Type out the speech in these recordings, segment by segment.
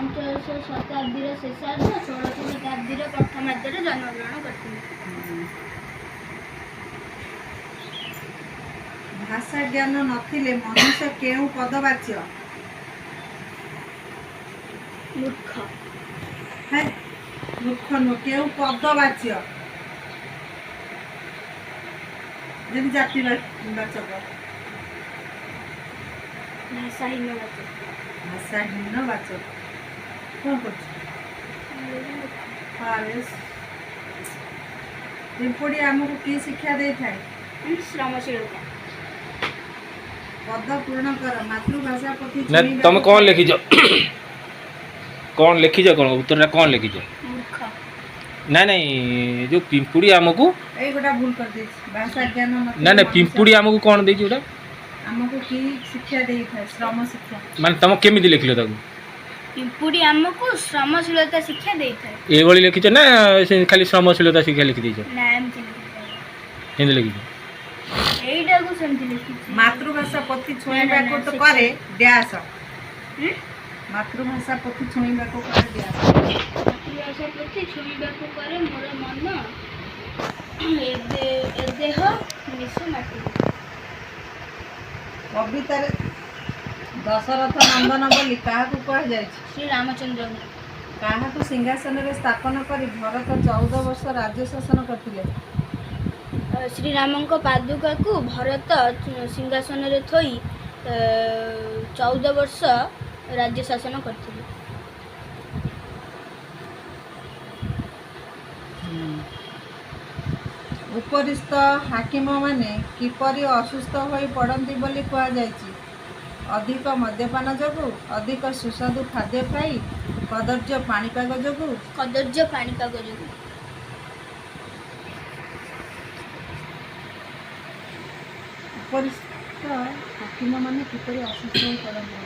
पंचदश शताब्दी शेष 16 शताब्दी प्रथमार्धे जन्मग्रहण करते। भाषा ज्ञान नथिले मनुष्य केउ पदवाच्य मूर्ख है मूर्ख नु केउ पदवाच्य जन जाति वाचक भाषाहीन वाचक भाषाहीन वाचक कौन कर पिंपुड़ी आमको की शिक्षा दे थाए श्रमशीलता पद पूर्ण कर मातृभाषा प्रति ना तुम कौन लिखिज कौन लिखिज कौन उत्तर कौन लिखिज मूर्ख ना नहीं जो पिंपुड़ी आमको ए गोटा भूल कर दे भाषा ज्ञान ना ना पिंपुड़ी आमको कौन देछि ओटा आमको की शिक्षा दे थाए श्रम शिक्षा माने तुम केमिति लिखिलो ताकू पिंपुड़ी आमको श्रमशीलता शिक्षा दे थाए ए भली लिखिछ ना खाली श्रमशीलता शिक्षा लिखि देछ ना एमती हिंदी लिखिछ एइटा को सेमती लिखि मातृभाषा प्रति छुईबा को तो करे ड्यास मातृभाषा प्रति छुईबा को करे ड्यास मातृभाषा प्रति छुईबा को करे मोर मन ए देह मिसु माटी कविता दशरथ नंदन बोली क्या कह जाए श्री रामचंद्र क्या सिंहासन में स्थापन कर भरत 14 वर्ष राज्य शासन करते श्री रामଙ୍କ पादुका को भरत सिंहासन रे थोई 14 वर्ष राज्य शासन करते। उपरिस्थ हाकिम माने किपरि असुस्थ होई पड़ती बोली कह जाए अधिक मद्यपान जोगु अधिक सुस्वादु खाद्य खाई कदर्य पाणीपाग जोगु कदर्य पाणीपाग जोगु उपरिस्थ हाकिम माने किपरि असुस्थ होई पड़ती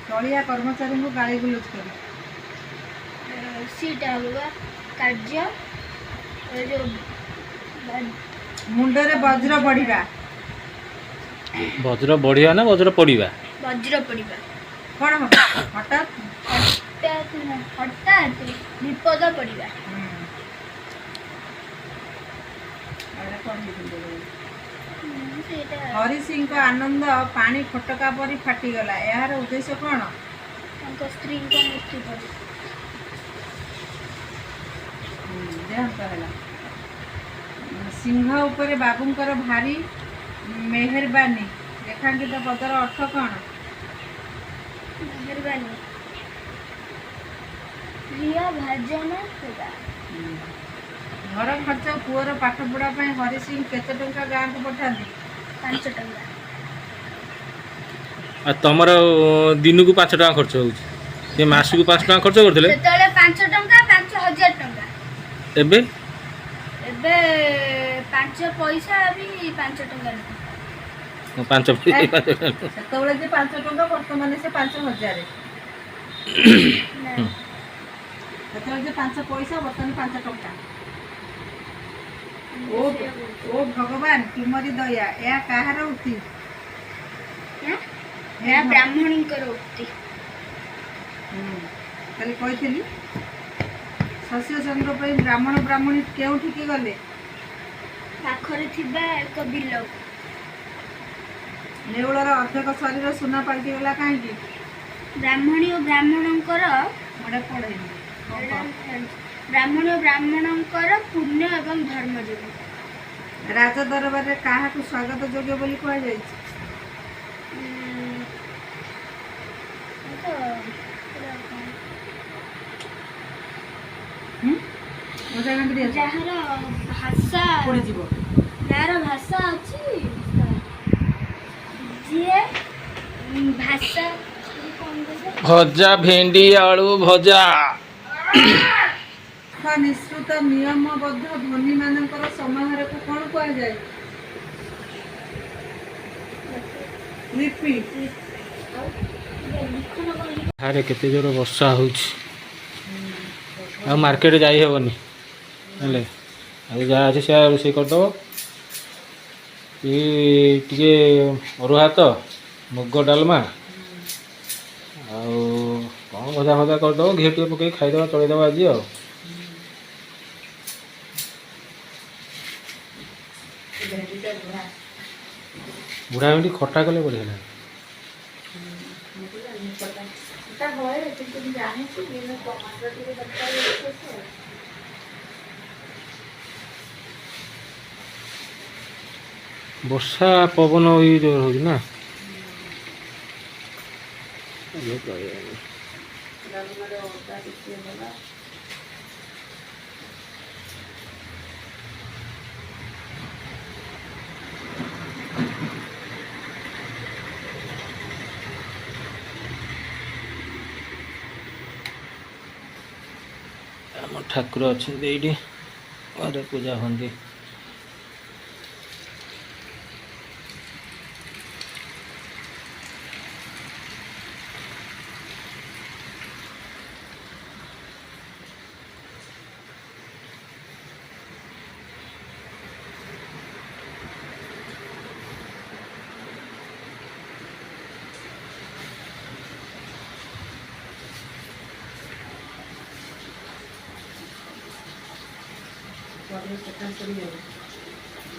तलिया कर्मचारी को गाड़ी गुलज कर सीटा होगा कार्य जो मुंडरे वज्र बढ़िबा वज्र बढ़िया ना वज्र पड़िबा वज्र पड़िबा कौन हठात हठात विपद पड़िबा हरि सिंह आनंद पानी फटका परी फाटीगला यार उद्देश्य कौन स्त्री मृत्यु पर देहांत है सिंह उपरे बाबूंकर भारी मेहरबानी रेखांकित पदर अर्थ कौन मेहरबानी प्रिय भाजन सेवा घर खर्च पुअर पाठ पढ़ा हरि सिंह केते टंका गाँ को पठाती 5 टंका आ तमर दिन को 5 टका खर्च होउछ ये मास को 5 टका खर्च करथले सेतले 5 टंका 5000 टंका एबे एबे 5 पैसा भी 5 टंका 5 पैसा सेतबेले जे 5 टंका वर्तमान से 5000 सेतबेले जे 5 पैसा वर्तमान 5 टंका ओ भगवान तुमरी दया या कहार उक्ति या ब्राह्मणी करो उक्ति कल कही शस्य चंद्र पर ब्राह्मण ब्राह्मणी केउठी की गले पाखरे थिबा एक बिल नेउलर अर्धक शरीर सुना पलटि गला कहीं ब्राह्मणी और ब्राह्मणंकर मोडे पढ़े ब्राह्मण और ब्राह्मणंकर पुण्य एवं धर्म जोग राज दरबार रे काहा को स्वागत योग्य बोली कह जाय जहार भाषा पड़ी जीवो यार भाषा अच्छी जे भाषा भजा भेंडी आलू भजा निश्चित नियमबद्ध ध्वनि मानकर समाहार को कौन कह जाए लिपि अरे केते जोर वर्षा होउछ आ मार्केट जाई हेबनी हेले आ जा अछि से रोसे कर दो ये टिके अरुआ तो मुग डालमा आ कौन ଭଜା ଫଜା କରିଦେବ ଘିଅ ଟିକେ ପକେଇ ଖାଇଦେବା ଚଳେଇଦେବା ଆଜି ଆଉ। ଭେଣ୍ଡିଟା ବୁଢ଼ା ବୁଢ଼ା ଭେଣ୍ଡି ଖଟା କଲେ ବଢ଼ିଆ ଲାଗେ। ଖଟା ହୁଏ କିନ୍ତୁ ମୁଁ ଜାଣିଛି ବିନା ଟମାଟର ଟିକେ ଦରକାର ବିଶେଷ। ବର୍ଷା ପବନ ଏଇ ଜୋର ହେଉଛି ନା। ଡାଲମାରେ ଅଦା ଟିକେ ଦେଲା। ଆମ ଠାକୁର ଅଛନ୍ତି ଏଇଠି, ଘରେ ପୂଜା ହୁଅନ୍ତି।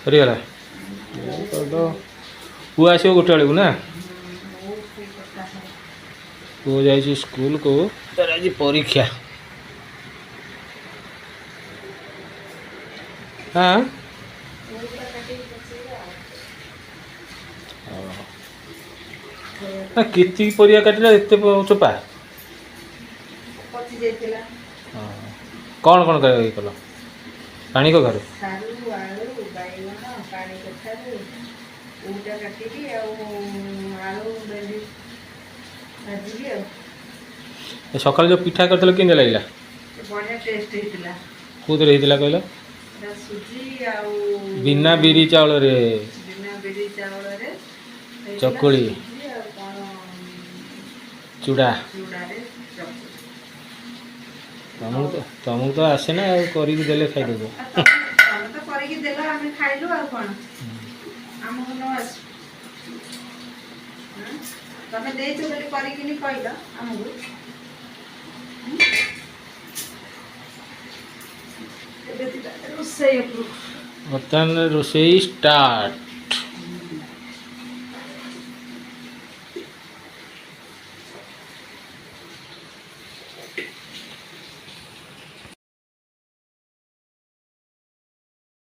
ସରିଗଲା କରିଦେବ। ପୁଅ ଆସିବ ଗୋଟେ ବେଳକୁ ନା? ପୁଅ ଯାଇଛି ସ୍କୁଲକୁ, ତାର ଆଜି ପରୀକ୍ଷା। ହଁ କେତିକି ପରିବା କାଟିଲା ଏତେ ଚୋପା? ପଚି ଯାଇଥିଲା। କ'ଣ କ'ଣ କଲ? ପାଣି କଖାରୁ, ସାରୁ, ଆଳୁ, ବାଇଗଣ, ପାଣି କଖାରୁ ଏଇଟା କାଟିକି ଆଉ ଆଳୁ ଭେଣ୍ଡି ଭାଜିକି ଆଉ। ସକାଳେ ଯେଉଁ ପିଠା କରିଥିଲ କେମିତି ଲାଗିଲା? ବଢ଼ିଆ ଟେଷ୍ଟ ହେଇଥିଲା। କେଉଁଥିରେ ହେଇଥିଲା କହିଲ? ସୁଜି ଆଉ ବିନା ବିରି ଚାଉଳରେ ବିନା ବିରି ଚାଉଳରେ ଚକୁଳି, ସୁଜି ଆଉ କ'ଣ ଚୁଡ଼ା। ଚୁଡ଼ାରେ ଚକୁଳି। ତମକୁ ତ ଆସେ ନା, ଆଉ କରିକି ଦେଲେ ଖାଇଦେବ। ତମେ ତ କରିକି ଦେଲ, ଆମେ ଖାଇଲୁ ଆଉ କ'ଣ ଆମକୁ ନ ଆସୁ? ତମେ ଦେଇଛ ବୋଲି କରିକିନି କହିଲ ଆମକୁ। ଏବେ ରୋଷେଇ ବର୍ତ୍ତମାନ ରୋଷେଇ ଷ୍ଟାର୍ଟ।